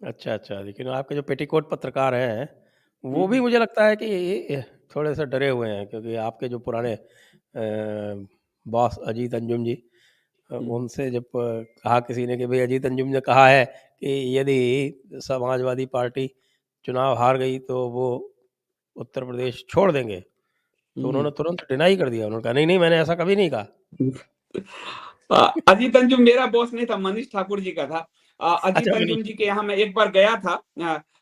अच्छा, अच्छा। लेकिन आपके जो पेटीकोट पत्रकार हैं, वो भी हम्म, मुझे लगता है कि थोड़े-से डरे हुए हैं, क्योंकि आपके जो पुराने बॉस अजीत अंजुम जी, हम्म, उनसे जब कहा किसी ने कि भई अजीत अंजुम ने कहा है कि यदि समाजवादी पार्टी चुनाव हार गई तो वो उत्तर प्रदेश छोड़ देंगे, तो हम्म। उन्होंने तुरंत डिनाई कर दिया। उन्होंने कहा नहीं, नहीं, मैंने ऐसा कभी नहीं कहा। अजीत अंजुम मेरा बॉस नहीं था, मनीष ठाकुर जी का था। अच्छा, अजीत अंजुम मनीष। जी के यहाँ मैं एक बार गया था।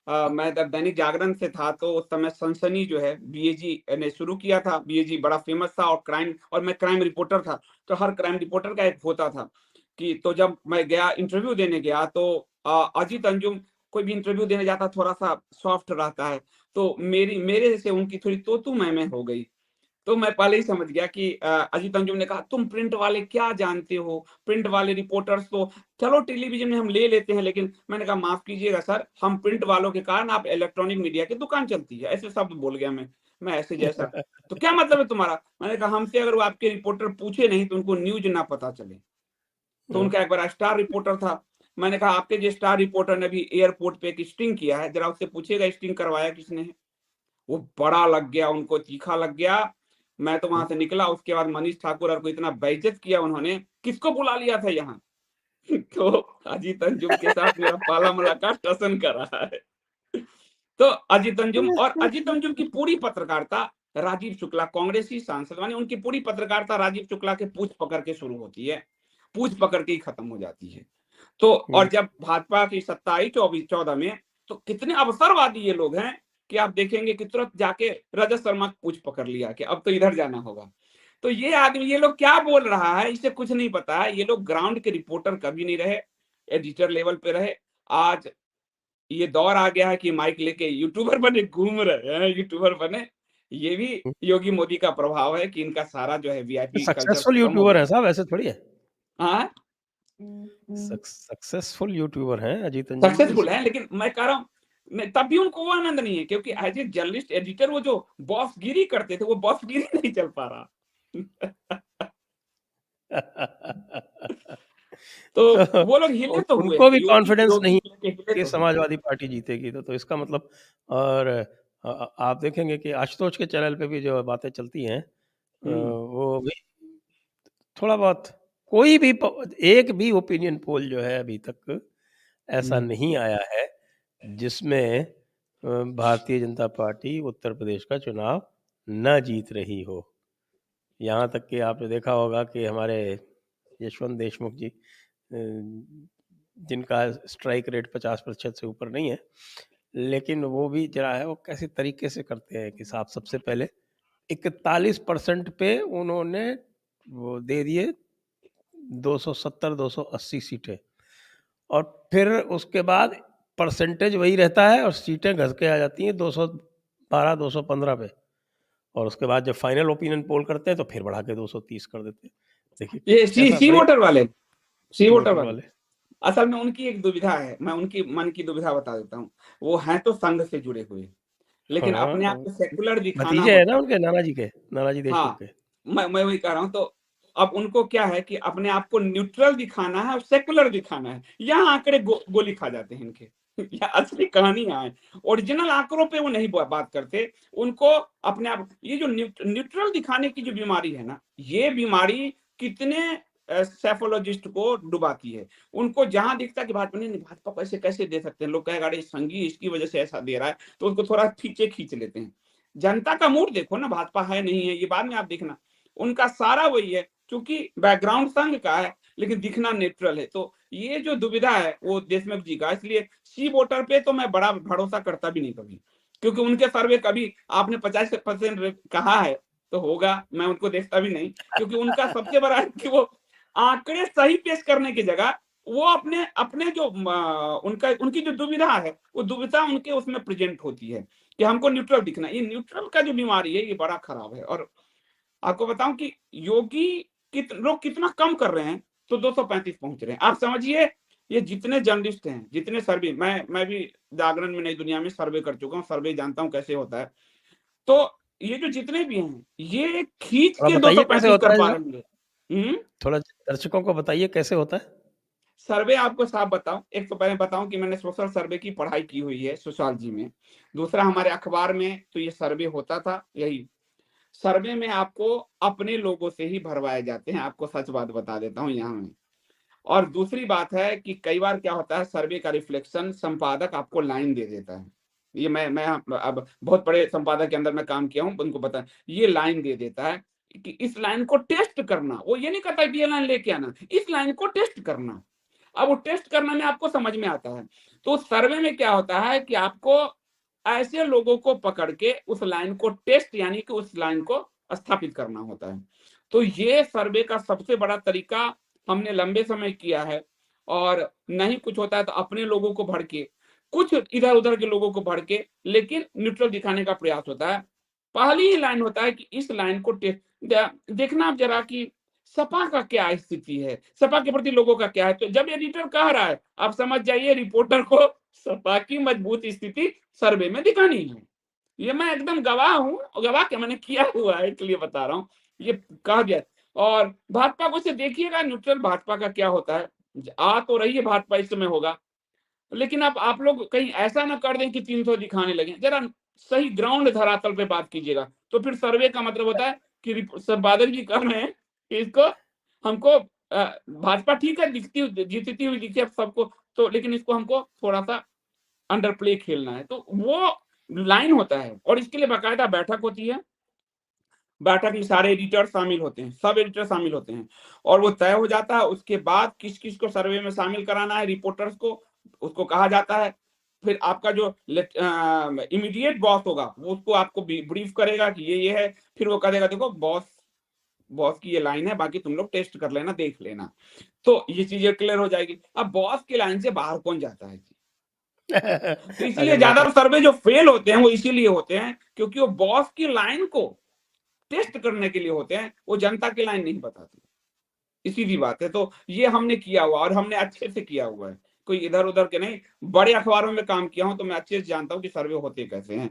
मैं तब दैनिक जागरण से था, तो उस समय सनसनी जो है बीएजी ने शुरू किया था। बीएजी बड़ा फेमस था, और मैं क्राइम रिपोर्टर था। तो हर क्राइम रिपोर्टर का एक होता था कि, तो जब मैं गया इंटरव्यू देने गया, तो अजीत अंजुम कोई भी इंटरव्यू देने जाता थोड़ा सा सॉफ्ट रहता है, तो मेरे से उनकी थोड़ी तू मैं हो गई। तो मैं पहले ही समझ गया कि अजीत अंजुम ने कहा, तुम प्रिंट वाले क्या जानते हो? प्रिंट वाले रिपोर्टर्स तो चलो टेलीविज़न में हम ले लेते हैं, लेकिन मैंने कहा माफ़ कीजिएगा सर, हम प्रिंट वालों के कारण आप इलेक्ट्रॉनिक मीडिया की दुकान चलती है। ऐसे शब्द बोल गया मैं। मैं ऐसे जैसा, तो क्या मतलब है तुम्हारा? मैंने कहा हमसे अगर वो आपके रिपोर्टर पूछे नहीं तो उनको न्यूज़ ना पता चले। तो हुँ। उनका एक बार स्टार रिपोर्टर था। मैंने कहा आपके जो स्टार रिपोर्टर ने अभी एयरपोर्ट पे एक स्टिंग किया है, ज़रा उससे पूछिएगा स्टिंग करवाया किसने है? वो बड़ा लग गया, उनको तीखा लग गया। मैं तो वहाँ हुँ। से निकला, उसके बाद मनीष ठाकुर और को इतना बेइज्जत किया उन्होंने, किसको बुला लिया था यहाँ? तो अजीत अंजुम के साथ मेरा पहला मुलाकात टसन का रहा है। तो अजीत अंजुम की पूरी पत्रकारिता राजीव शुक्ला कांग्रेसी सांसद माने उनकी पूरी पत्रकारिता राजीव शुक्ला के पूछ पकड़ के शुरू होती है, पूछ पकड़ के ही खत्म हो जाती है। तो और हुँ। जब भाजपा की सत्ता आई 24-14 में, तो कितने अवसरवादी ये लोग हैं कि आप देखेंगे कि तुरंत जाके रजत शर्मा की पूछ पकड़ लिया कि अब तो इधर जाना होगा। तो ये आदमी, ये लोग क्या बोल रहा है, इसे कुछ नहीं पता है। ये लोग ग्राउंड के रिपोर्टर कभी नहीं रहे, एडिटर लेवल पे रहे। आज ये दौर आ गया है कि माइक लेके यूट्यूबर बने घूम रहे हैं, यूट्यूबर बने। ये भी हुँ। योगी मोदी का प्रभाव है कि इनका सारा जो है वीआईपी कल्चर सक्सेसफुल खत्म हो यूट्यूबर गया। हैं साहब, ऐसे थोड़ी है। हाँ, सक्सेसफुल यूट्यूबर हैं अजीत अंजुम जी। सक्सेसफुल है, लेकिन मैं कह रहा हूँ तब भी उनको वो आनंद नहीं है, क्योंकि एज ए जर्नलिस्ट एडिटर वो जो बॉसगिरी करते थे, वो बॉसगिरी नहीं चल पा रहा। तो तो वो लोग हिले तो हुए, उनको भी योगी कॉन्फिडेंस योगी नहीं के हिले कि तो हुए। समाजवादी पार्टी जीतेगी, तो इसका मतलब। और आप देखेंगे कि आशुतोष के चैनल पे भी जो बातें चलती हैं, हम्म, वो भी थोड़ा बहुत, कोई भी एक भी ओपिनियन पोल जो है अभी तक ऐसा हम्म, नहीं आया है जिसमें भारतीय जनता पार्टी उत्तर प्रदेश का चुनाव न जीत रही हो। यहाँ तक कि आपने देखा होगा कि हमारे यशवंत देशमुख जी, जिनका स्ट्राइक रेट 50% से ऊपर नहीं है, लेकिन वो भी जरा है, वो कैसे तरीके से करते हैं कि साहब सबसे पहले 41% पे उन्होंने वो दे दिए 270-280 सीटें, और फिर उसके बाद परसेंटेज वही रहता है और सीटें घस के आ जाती हैं 212-215 पे, और उसके बाद जब फाइनल ओपिनियन पोल करते हैं तो फिर बढ़ा के 230 कर देते हैं। देखिए ये सी कैसा सी बढ़िया। वोटर वाले, सी वोटर वोटर वाले। वाले। असल में उनकी एक दुविधा है, मैं उनकी मन की दुविधा बता देता हूँ। वो हैं तो संघ से जुड़े हुए, लेकिन अपने आप हाँ, को सेक्युलर दिखाना भतीजे है ना होता है। उनके, नानाजी देशमुख हाँ, के। मैं वही कह रहा हूँ। तो अब उनको क्या है कि अपने आप को न्यूट्रल दिखाना है और सेक्युलर दिखाना है। यहाँ आंकड़े गोली खा जाते हैं इनके। यह असली कहानी यहाँ है। ओरिजिनल आंकड़ों पे वो नहीं बात करते। उनको अपने आप, ये जो न्यूट्रल दिखाने की जो बीमारी है ना, ये बीमारी कितने सैफोलॉजिस्ट को डुबाती है। उनको जहाँ दिखता है कि भाजपा नहीं, नहीं भाजपा को ऐसे कैसे दे सकते हैं, लोग कहेगा अरे संघी इसकी वजह से ऐसा दे रहा है, तो उसको थोड़ा पीछे खींच लेते हैं। जनता का मूड देखो ना, भाजपा है नहीं है ये बाद में आप देखना। उनका सारा वही है, क्योंकि बैकग्राउंड संघ का है, लेकिन दिखना न्यूट्रल है। तो ये जो दुविधा है वो देशमुख जी का, इसलिए सी वोटर पे तो मैं बड़ा भरोसा करता भी नहीं कभी, क्योंकि उनके सर्वे कभी आपने 50% कहा है तो होगा, मैं उनको देखता भी नहीं, क्योंकि उनका सबसे बड़ा है कि वो आंकड़े सही पेश करने की जगह वो अपने अपने जो उनका उनकी जो दुविधा है, वो दुविधा उनके उसमें प्रेजेंट होती है कि हमको न्यूट्रल दिखना है। ये न्यूट्रल का जो बीमारी है ये बड़ा खराब है। और आपको बताऊं कि योगी लोग कितना कम कर रहे हैं, तो 235 पहुंच रहे हैं। आप समझिए, ये जितने जर्नलिस्ट हैं, जितने सर्वे, मैं भी जागरण में नई दुनिया में सर्वे कर चुका हूँ, सर्वे जानता हूँ कैसे होता है। तो ये जो जितने भी हैं, ये खींच थोड़ा के बताइए कैसे 235 होता कर है पा जरा? रहे हैं। थोड़ा दर्शकों को बताइए कैसे होता है? सर्वे आपको साफ बताऊं, एक तो पहले बताऊं कि मैंने सोशल सर्वे की पढ़ाई की हुई है सोशियोलॉजी में। दूसरा, हमारे अखबार में तो ये सर्वे होता था। यही सर्वे में आपको अपने लोगों से ही भरवाए जाते हैं, आपको सच बात बता देता हूं यहाँ में। और दूसरी बात है कि कई बार क्या होता है, सर्वे का रिफ्लेक्शन संपादक आपको लाइन दे देता है। ये मैं अब बहुत बड़े संपादक के अंदर मैं काम किया हूं, उनको पता है। ये लाइन दे देता है कि इस लाइन को टेस्ट करना। वो ये नहीं कहता कि ये लाइन लेके आना, इस लाइन को टेस्ट करना। अब वो टेस्ट करना में आपको समझ में आता है। तो सर्वे में क्या होता है कि आपको ऐसे लोगों को पकड़ के उस लाइन को टेस्ट यानी कि उस लाइन को स्थापित करना होता है। तो ये सर्वे का सबसे बड़ा तरीका हमने लंबे समय किया है। और नहीं कुछ होता है तो अपने लोगों को भड़ के, कुछ इधर उधर के लोगों को भड़ के, लेकिन न्यूट्रल दिखाने का प्रयास होता है। पहली ही लाइन होता है कि इस लाइन को देखना आप जरा कि सपा का क्या स्थिति है, सपा के प्रति लोगों का क्या है। तो जब एडिटर कह रहा है, आप समझ जाइए रिपोर्टर को सपा की मजबूत स्थिति सर्वे में दिखानी है। ये मैं एकदम गवाह हूं, गवाह क्या मैंने किया हुआ है, इसलिए बता रहा हूं। ये कहा गया। और भाजपा को से देखिएगा, न्यूट्रल भाजपा का क्या होता है। आ तो रही है भाजपा, इस समय होगा, लेकिन आप लोग कहीं ऐसा ना कर दें कि 300 दिखाने लगे। जरा सही ग्राउंड धरातल पे बात कीजिएगा। तो फिर सर्वे का मतलब होता है कि संपादक जी कह रहे हैं कि इसको हमको भाजपा ठीक है दिखती जीतती हुई दिखती है सबको, तो लेकिन इसको हमको थोड़ा सा अंडर प्ले खेलना है। तो वो लाइन होता है और इसके लिए बाकायदा बैठक होती है। बैठक में सारे एडिटर शामिल होते हैं, सब एडिटर शामिल होते हैं और वो तय हो जाता है। उसके बाद किस किस को सर्वे में शामिल कराना है, रिपोर्टर्स को, उसको कहा जाता है। फिर आपका जो इमीडिएट बॉस होगा वो उसको आपको ब्रीफ करेगा कि ये है। फिर वो कहेगा देखो बॉस बॉस की ये लाइन है, बाकी तुम लोग टेस्ट कर लेना, देख लेना। तो ये चीजें क्लियर हो जाएगी। अब बॉस की लाइन से बाहर कौन जाता है जी? तो अगर इसीलिए मैं ज्यादा सर्वे जो फेल होते हैं वो इसीलिए होते हैं क्योंकि वो बॉस की लाइन को टेस्ट करने के लिए होते हैं, वो जनता की लाइन नहीं बताते। इसी की बात है। तो ये हमने किया हुआ और हमने अच्छे से किया हुआ है, कोई इधर उधर के नहीं। बड़े अखबारों में काम किया हूं तो मैं अच्छे से जानता हूं कि सर्वे होते कैसे हैं।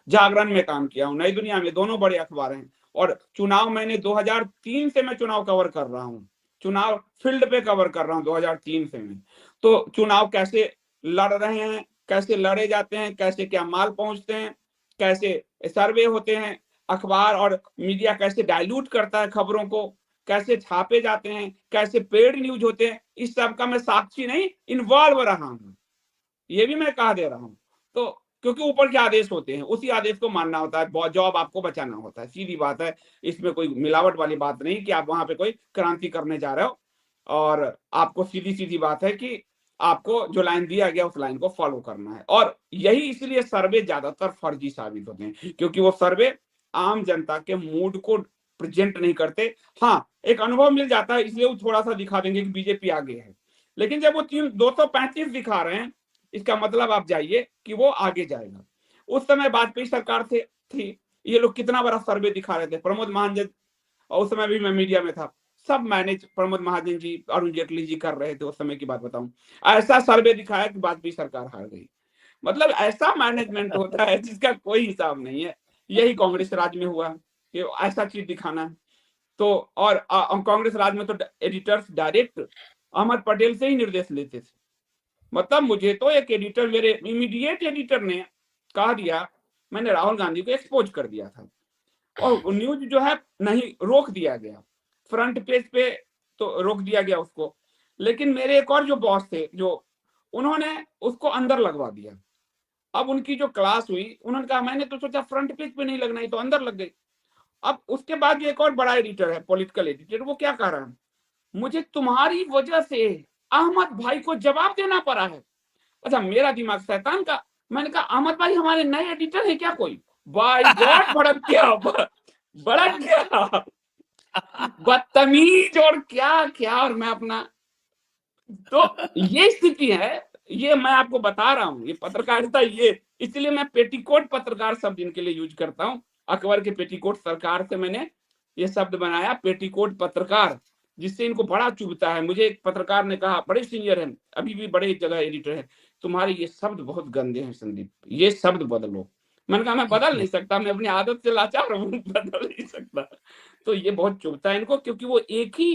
जागरण में काम किया हूं, नई दुनिया में, दोनों बड़े अखबार हैं। और चुनाव मैंने 2003 से मैं चुनाव कवर कर रहा हूं, चुनाव फील्ड पे कवर कर रहा हूं 2003 से मैं। तो चुनाव कैसे लड़ रहे हैं, कैसे लड़े जाते हैं, कैसे क्या माल पहुंचते हैं, कैसे सर्वे होते हैं, अखबार और मीडिया कैसे डाइल्यूट करता है खबरों को, कैसे छापे जाते हैं, कैसे पेड न्यूज होते हैं, इस सब का मैं साक्षी नहीं इन्वॉल्व रहा हूं। ये भी मैं कह दे रहा हूं। तो क्योंकि ऊपर के आदेश होते हैं, उसी आदेश को मानना होता है, जॉब आपको बचाना होता है, सीधी बात है। इसमें कोई मिलावट वाली बात नहीं कि आप वहां पे कोई क्रांति करने जा रहे हो। और आपको सीधी सीधी बात है कि आपको जो लाइन दिया गया उस लाइन को फॉलो करना है। और यही इसलिए सर्वे ज्यादातर फर्जी साबित होते हैं क्योंकि वो सर्वे आम जनता के मूड को प्रेजेंट नहीं करते। हाँ, एक अनुभव मिल जाता है इसलिए वो थोड़ा सा दिखा देंगे कि बीजेपी आगे है, लेकिन जब वो 235 दिखा रहे हैं इसका मतलब आप जाइए कि वो आगे जाएगा। उस समय वाजपेयी सरकार थी, ये लोग कितना बड़ा सर्वे दिखा रहे थे। प्रमोद महाजन, और उस समय भी मैं मीडिया में था, सब मैनेज प्रमोद महाजन जी, अरुण जेटली जी कर रहे थे। उस समय की बात बताऊं, ऐसा सर्वे दिखाया कि वाजपेयी सरकार हार गई। मतलब ऐसा मैनेजमेंट होता है जिसका कोई हिसाब नहीं है। यही कांग्रेस राज में हुआ कि ऐसा चीज दिखाना है। तो और कांग्रेस राज में तो एडिटर्स डायरेक्ट अहमद पटेल से ही निर्देश लेते थे। मतलब मुझे तो एक एडिटर, मेरे इमीडिएट एडिटर ने कह दिया, मैंने राहुल गांधी को एक्सपोज कर दिया था और न्यूज जो है नहीं रोक दिया गया, फ्रंट पेज पे तो रोक दिया गया उसको। लेकिन मेरे एक और जो बॉस थे, जो उन्होंने उसको अंदर लगवा दिया। अब उनकी जो क्लास हुई, उन्होंने कहा मैंने तो सोचा फ्रंट पेज पे नहीं लगना ही, तो अंदर लग गई। अब उसके बाद एक और बड़ा एडिटर है, पॉलिटिकल एडिटर, वो क्या कह रहा है, मुझे तुम्हारी वजह से अहमद भाई को जवाब देना पड़ा है। अच्छा, मेरा दिमाग शैतान का, मैंने कहा अहमद भाई हमारे नए एडिटर है क्या कोई? बाय गॉड, भड़क गया, भड़क गया, बदतमीज और क्या क्या। और मैं अपना, तो ये स्थिति है, ये मैं आपको बता रहा हूं, ये पत्रकारिता, ये इसलिए मैं पेटीकोट पत्रकार शब्द इनके लिए यूज करता हूं। अकबर के पेटीकोट सरकार से मैंने ये शब्द बनाया, पेटीकोट पत्रकार, जिससे इनको बड़ा चुभता है। मुझे एक पत्रकार ने कहा, बड़े सीनियर हैं, अभी भी बड़े जगह एडिटर है, तुम्हारे ये शब्द बहुत गंदे हैं संदीप, ये शब्द बदलो। मैंने कहा मैं बदल नहीं सकता, मैं अपनी आदत से लाचार हूं, बदल नहीं सकता। तो ये बहुत चुभता है इनको, क्योंकि वो एक ही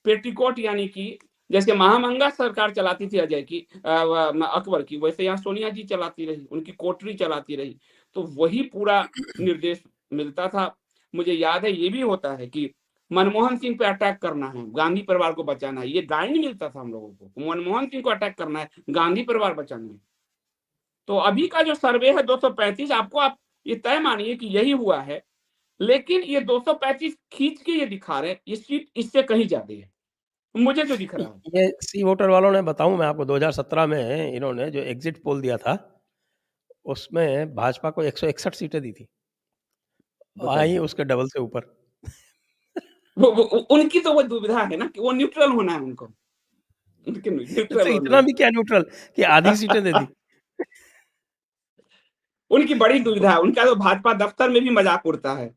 पेटीकोट यानी कि जैसे महामंगा सरकार चलाती थी अजय की अकबर की, वैसे यहाँ सोनिया जी चलाती रही, उनकी कोठरी चलाती रही। तो वही पूरा निर्देश मिलता था। मुझे याद है ये भी होता है कि मनमोहन सिंह पे अटैक करना है, गांधी परिवार को बचाना है, ये गाइड मिलता था हम लोगों को। मनमोहन सिंह को अटैक करना है, गांधी परिवार बचाना है। तो अभी का जो सर्वे है 235, आपको आप ये तय मानिए कि यही हुआ है, लेकिन ये 235 खींच के ये दिखा रहे हैं, ये सीट इससे कहीं ज्यादा है, मुझे जो दिख रहा है। ये सी वोटर वालों ने, बताऊँ मैं आपको, 2017 में इन्होंने जो एग्ज़िट पोल दिया था, उसमें भाजपा को 161 सीटें दी थी। आई बताइए, उसके डबल से ऊपर। वो उनकी तो वो दुविधा है ना कि वो न्यूट्रल होना है उनको, उनके न्यूट्रल तो होना इतना है। भी क्या न्यूट्रल कि आधी सीटें दे दी। उनकी बड़ी दुविधा है, उनका तो भाजपा दफ्तर में भी मजाक उड़ता है।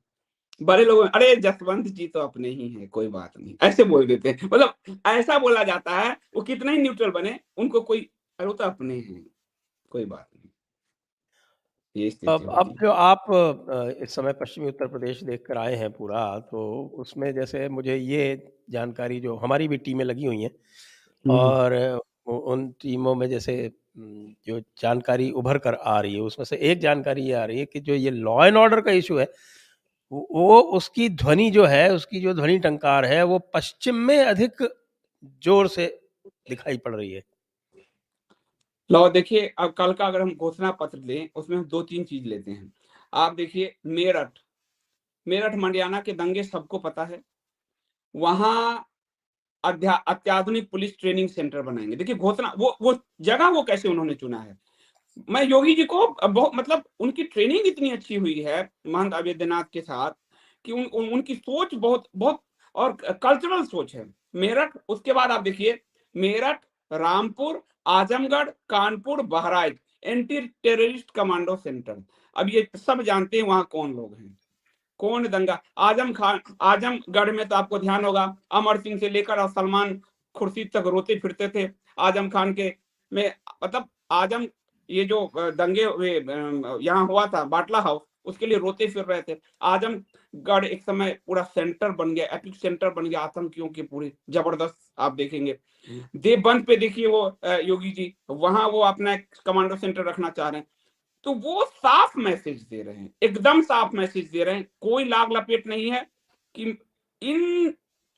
बड़े लोग, अरे जसवंत जी तो अपने ही हैं, कोई बात नहीं, ऐसे बोल देते हैं। मतलब ऐसा बोला जाता है, वो कितना ही न्यूट्रल बने, उनको कोई, अरे वो तो अपने हैं, कोई बात नहीं। ये स्थिति हो अब रही है। जो आप इस समय पश्चिमी उत्तर प्रदेश देख कर आए हैं पूरा, तो उसमें जैसे मुझे ये जानकारी, जो हमारी भी टीमें लगी हुई हैं, हम्म। और उन टीमों में जैसे जो जानकारी उभर कर आ रही है, उसमें से एक जानकारी ये आ रही है कि जो ये लॉ एंड ऑर्डर का इशू है, वो उसकी ध्वनि जो है, उसकी जो ध्वनि टंकार है, वो पश्चिम में अधिक जोर से दिखाई पड़ रही है। लो देखिए, अब कल का अगर हम घोषणा पत्र लें, उसमें हम 2-3 चीज़ लेते हैं। आप देखिए मेरठ, मेरठ मंडियाना के दंगे सबको पता है। वहाँ अत्याधुनिक पुलिस ट्रेनिंग सेंटर बनाएँगे। देखिए घोषणा, वो जगह वो कैसे उन्होंने चुना है। मैं योगी जी को बहुत, मतलब उनकी ट्रेनिंग इतनी अच्छी हुई है महंत अवैधनाथ के साथ, कि उनकी सोच बहुत बहुत और कल्चरल सोच है। मेरठ, उसके बाद आप देखिए Meerut, Rampur, Azamgarh, Kanpur, Bahraich anti terrorist commando centre. अब ये सब जानते हैं वहां कौन लोग हैं, कौन दंगा। आजमगढ़ में तो आपको ध्यान होगा, अमर सिंह से लेकर और सलमान खुर्शीद तक रोते फिरते थे आजम खान के में। मतलब आजम, ये जो दंगे हुए यहाँ हुआ था बाटला हाउस, उसके लिए रोते फिर रहे थे। आजमगढ़ एक समय पूरा सेंटर बन गया, एपिक सेंटर बन गया आतंकियों की, पूरी जबरदस्त आप देखेंगे। देवबंद पे देखिए वो योगी जी वहां वो अपना एक कमांडो सेंटर रखना चाह रहे हैं। तो वो साफ मैसेज दे रहे हैं, एकदम साफ मैसेज दे रहे हैं, कोई लाग लपेट नहीं है कि इन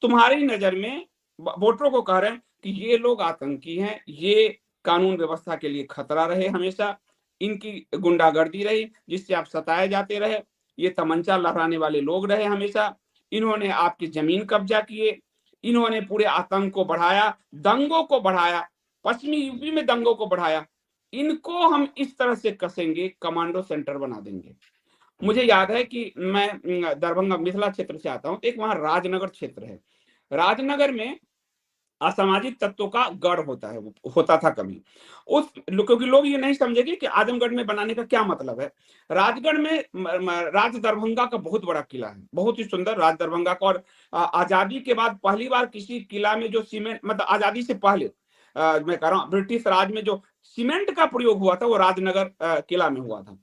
तुम्हारी नजर में वोटरों को कह रहे हैं कि ये लोग आतंकी हैं, ये कानून व्यवस्था के लिए खतरा रहे हमेशा, इनकी गुंडागर्दी रही जिससे आप सताए जाते रहे, ये तमंचा लहराने वाले लोग रहे हमेशा, इन्होंने आपकी जमीन कब्जा किए, इन्होंने पूरे आतंक को बढ़ाया, दंगों को बढ़ाया, पश्चिमी यूपी में दंगों को बढ़ाया। इनको हम इस तरह से कसेंगे, कमांडो सेंटर बना देंगे। मुझे याद है कि मैं दरभंगा मिथिला क्षेत्र से आता हूँ, एक वहां राजनगर क्षेत्र है। राजनगर में असामाजिक तत्वों का गढ़ होता है, होता था कभी। क्योंकि लोग ये नहीं समझेंगे कि आजमगढ़ में बनाने का क्या मतलब है। राजगढ़ में राज दरभंगा का बहुत बड़ा किला है, बहुत ही सुंदर राज दरभंगा का। और आजादी के बाद पहली बार किसी किला में जो सीमेंट, मतलब आजादी से पहले मैं कह रहा हूँ ब्रिटिश राज में जो सीमेंट का प्रयोग हुआ था वो राजनगर किला में हुआ था।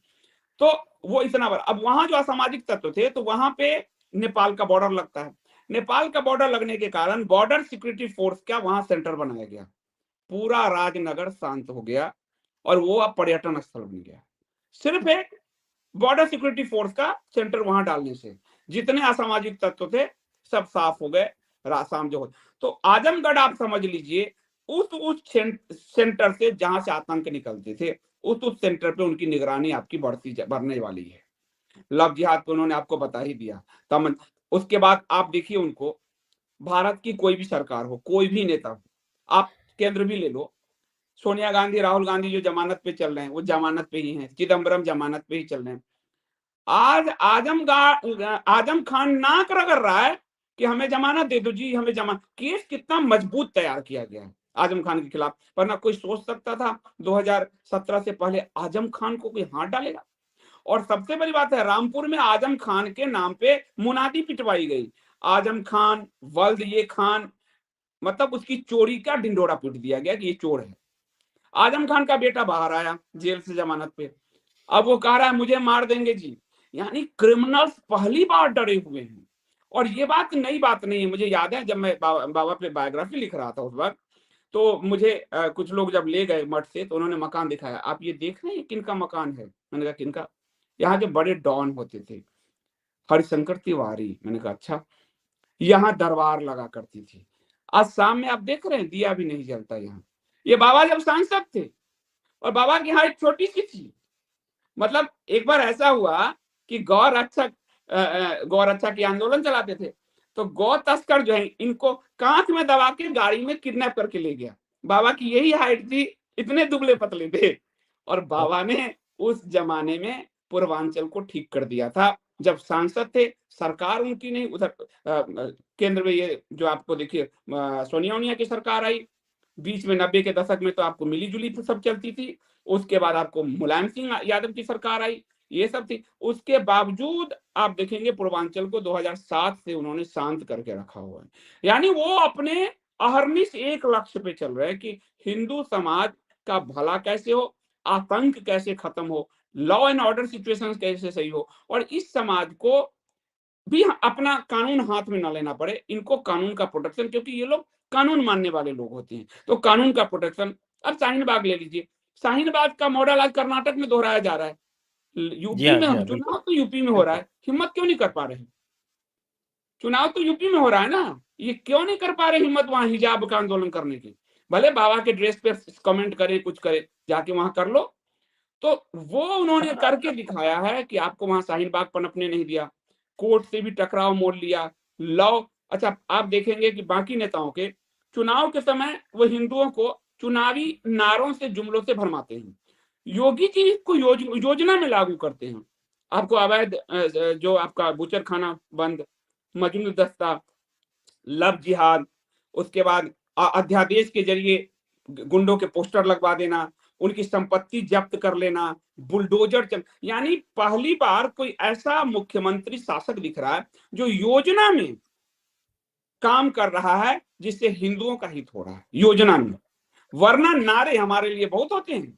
तो वो इतना बड़ा, अब वहां जो असामाजिक तत्व थे, तो वहां पे नेपाल का बॉर्डर लगता है। नेपाल का बॉर्डर लगने के कारण बॉर्डर सिक्योरिटी फोर्स का वहां सेंटर बनाया गया, पूरा राजनगर शांत हो गया और वो अब पर्यटन स्थल बन गया, सिर्फ एक बॉर्डर सिक्योरिटी फोर्स का सेंटर वहां डालने से। जितने असामाजिक तत्व थे सब साफ हो गए, रासाम जो हो। तो आजमगढ़ आप समझ लीजिए उस सेंटर से जहां से आतंक निकलते थे, उस सेंटर पे उनकी निगरानी आपकी बढ़ने वाली है। लव जिहाद तो उन्होंने आपको बता ही दिया। तमन, उसके बाद आप देखिए उनको, भारत की कोई भी सरकार हो, कोई भी नेता हो, आप केंद्र भी ले लो, सोनिया गांधी, राहुल गांधी जो जमानत पे चल रहे हैं वो जमानत पे ही हैं, चिदम्बरम जमानत पे ही चल रहे हैं। आज आजम खान नाक रगड़ रहा है कि हमें जमानत दे दो जी, हमें जमानत। केस कितना मजबूत तैयार किया गया है आजम खान के खिलाफ, वरना कोई सोच सकता था 2017 से पहले आजम खान को कोई हाथ डालेगा। और सबसे बड़ी बात है, रामपुर में आजम खान के नाम पे मुनादी पिटवाई गई, आजम खान वल्द ये खान, मतलब उसकी चोरी का ढिंडोरा पीट दिया गया कि ये चोर है। आजम खान का बेटा बाहर आया जेल से जमानत पे, अब वो कह रहा है मुझे मार देंगे जी। यानी क्रिमिनल्स पहली बार डरे हुए हैं। और ये बात नई बात नहीं है, मुझे याद है जब मैं बाबा पे बायोग्राफी लिख रहा था उस वक्त, तो मुझे कुछ लोग जब ले गए मठ से तो उन्होंने मकान दिखाया, आप ये देख रहे हैं किनका मकान है? मैंने कहा किनका? यहाँ के बड़े डॉन होते थे, हरिशंकर तिवारी। मैंने कहा अच्छा, यहाँ दरबार लगा करती थी। आज शाम में आप देख रहे हैं दिया भी नहीं जलता यहाँ। ये बाबा जब सांसद थे और बाबा की हाइट छोटी-सी थी। मतलब एक बार ऐसा हुआ कि गौ रक्षा की आंदोलन चलाते थे, तो गौ तस्कर जो है इनको काँख में दबा के गाड़ी में किडनैप करके ले गया। बाबा की यही हाइट थी, इतने दुबले-पतले थे और बाबा ने उस जमाने में पूर्वांचल को ठीक कर दिया था। जब सांसद थे, सरकार उनकी नहीं उधर केंद्र में ये जो आपको देखिए सोनिया-ओनिया की सरकार आई। बीच में 90 के दशक में तो आपको मिली-जुली सब चलती थी। उसके बाद आपको मुलायम सिंह यादव की सरकार आई, ये सब थी। उसके बावजूद आप देखेंगे पूर्वांचल को 2007 से उन्होंने शांत करके रखा हुआ है। यानी वो अपने अहर्निश एक लक्ष्य पे चल रहे हैं कि हिंदू समाज का भला कैसे हो, आतंक कैसे खत्म हो, लॉ एंड ऑर्डर सिचुएशंस कैसे सही हो और इस समाज को भी अपना कानून हाथ में ना लेना पड़े। इनको कानून का प्रोटेक्शन, क्योंकि ये लोग कानून मानने वाले लोग होते हैं, तो कानून का प्रोटेक्शन। अब शाहीन बाग ले लीजिए, शाहीन बाग का मॉडल आज कर्नाटक में दोहराया जा रहा है। जी यूपी हाँ, में जी हाँ, चुनाव बिल्कुल, तो यूपी में हो रहा बिल्कुल। है, हिम्मत क्यों नहीं कर पा रहे हैं? चुनाव तो यूपी में हो रहा है ना, ये क्यों नहीं कर पा रहे हिम्मत वहां हिजाब का आंदोलन करने की? भले बाबा के ड्रेस पे कमेंट करे, कुछ करे, जाके वहां कर लो। तो वो उन्होंने करके दिखाया है कि आपको वहां शाहीन बाग पनपने नहीं दिया, कोर्ट से भी टकराव मोड़ लिया, लॉ। अच्छा, आप देखेंगे कि बाकी नेताओं के चुनाव के समय वो हिंदुओं को चुनावी नारों से, जुमलों से भरमाते हैं। योगी जी इसको योजना में लागू करते हैं। आपको अवैध जो आपका बुचर खाना बंद, मजनू दस्ता, लव जिहाद, उसके बाद अध्यादेश के जरिए गुंडों के पोस्टर लगवा देना, उनकी संपत्ति जब्त कर लेना, बुलडोजर चल, यानी पहली बार कोई ऐसा मुख्यमंत्री शासक दिख रहा है जो योजना में काम कर रहा है जिससे हिंदुओं का हित हो रहा है योजना में। वरना नारे हमारे लिए बहुत होते हैं,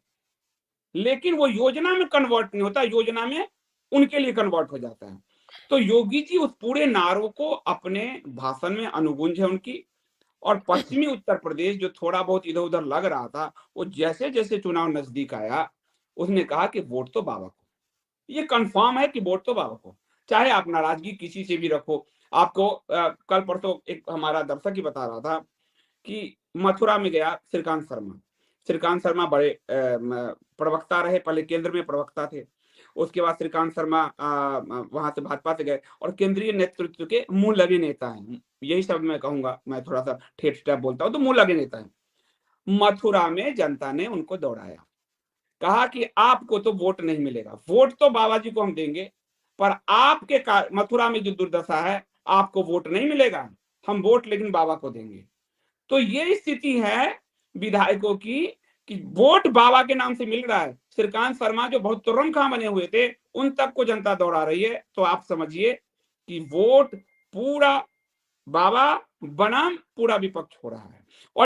लेकिन वो योजना में कन्वर्ट नहीं होता, योजना में उनके लिए कन्वर्ट हो जाता है। तो योगी जी उस पूरे नारों को अपने भाषण में अनुगुंज है उनकी। और पश्चिमी उत्तर प्रदेश जो थोड़ा बहुत इधर-उधर लग रहा था, वो जैसे-जैसे चुनाव नजदीक आया, उसने कहा कि वोट तो बाबा को। ये कन्फर्म है कि वोट तो बाबा को। चाहे आप नाराजगी किसी से भी रखो। आपको कल परसों एक हमारा दर्शक ही बता रहा था कि मथुरा में गया श्रीकांत शर्मा। श्रीकांत शर्मा बड़े प्रवक्ता रहे, पहले केंद्र में प्रवक्ता थे। उसके बाद श्रीकांत शर्मा वहां से भाजपा से गए और केंद्रीय नेतृत्व के मुंह लगे नेता हैं। यही शब्द मैं कहूंगा, मैं थोड़ा सा ठेठ टाइप बोलता हूं तो मुंह लगे नेता है। मथुरा में जनता ने उनको दौड़ाया, कहा कि आपको तो वोट नहीं मिलेगा, वोट तो बाबा जी को हम देंगे, पर आपके मथुरा में जो दुर्दशा है, आपको वोट नहीं मिलेगा, हम वोट लेकिन बाबा को देंगे। तो ये स्थिति है विधायकों की कि वोट बाबा के नाम से मिल रहा है। श्रीकांत शर्मा जो बहुत तुर्रम-खां बने हुए थे, उन तक को जनता दौड़ा रही है। तो आप समझिए कि वोट पूरा बाबा बनाम पूरा विपक्ष हो रहा है। और